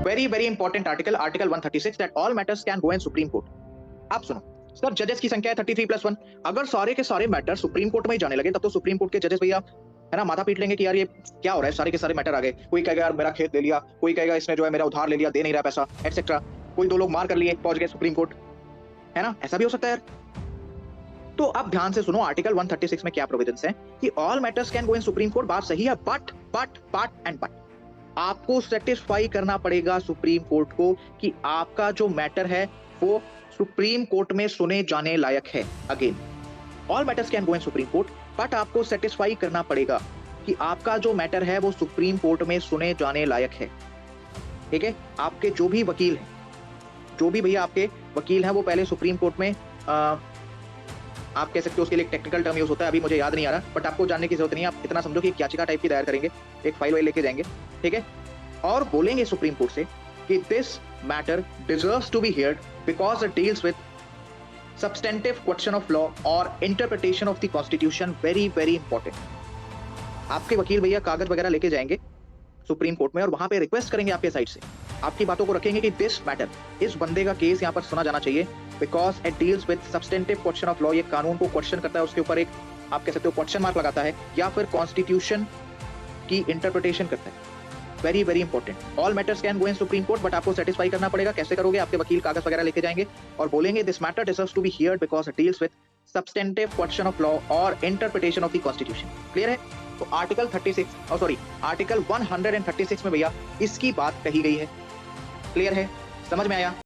Very very important article, article 136 that all matters can go in supreme court. आप सुनो sir, जजेस की संख्या है 33+1। अगर सारे के सारे मैटर सुप्रीम कोर्ट में ही जाने लगे तब तो सुप्रीम कोर्ट के जजेस भैया है ना माथा पीट लेंगे कि यार ये क्या हो रहा है, सारे के सारे मैटर आ गए। कोई कहेगा यार मेरा खेत ले लिया, कोई कहेगा इसने जो है मेरा उधार ले लिया, दे नहीं रहा पैसा, एटसेट्रा। कोई दो लोग मार कर लिए, पहुंच गए सुप्रीम कोर्ट, है ना, ऐसा भी हो सकता है यार। तो अब ध्यान से सुनो आर्टिकल 136 में क्या प्रोविजंस हैं कि all matters can go in supreme court. बात सही है, बट आपको सेटिस्फाई करना पड़ेगा सुप्रीम कोर्ट को कि आपका जो मैटर है वो सुप्रीम कोर्ट में सुने जाने लायक है। Again, all matters can go in supreme court, but आपको सेटिस्फाई करना पड़ेगा कि आपका जो मैटर है वो सुप्रीम कोर्ट में सुने जाने लायक है। ठीक है, आपके जो भी वकील हैं, जो भी भैया आपके वकील हैं, वो पहले सुप्रीम कोर्ट में आप कह सकते हो, उसके लिए एक टेक्निकल टर्म यूज होता है, अभी मुझे याद नहीं आ रहा, बट आपको जानने की जरूरत नहीं है। आप इतना समझो कि एक याचिका टाइप की दायर करेंगे, एक फाइल वाइल लेके जाएंगे, ठीक है, और बोलेंगे सुप्रीम कोर्ट से कि this matter deserves to be heard because it deals with substantive question of law और interpretation of the constitution. Very very important. आपके वकील भैया कागज वगैरह लेके जाएंगे सुप्रीम कोर्ट में और वहां पे रिक्वेस्ट करेंगे आपके साइड से, आपकी बातों को रखेंगे कि दिस मैटर, इस बंदे का केस यहाँ पर सुना जाना चाहिए because it deals with substantive question of law. ये कानून को क्वेश्चन करता है, उसके ऊपर एक आप कह सकते हो क्वेश्चन मार्क लगाता है, या फिर कॉन्स्टिट्यूशन की इंटरप्रिटेशन करता है। Very very important. All matters can go in supreme court, but आपको सेटिस्फाई करना पड़ेगा। कैसे करोगे? आपके वकील कागज वगैरह लेके जाएंगे और बोलेंगे this matter deserves to be heard because it deals with substantive question of law और interpretation of the constitution. Clear है? तो आर्टिकल 136 में भैया इसकी बात कही गई है। क्लियर है? समझ में आया?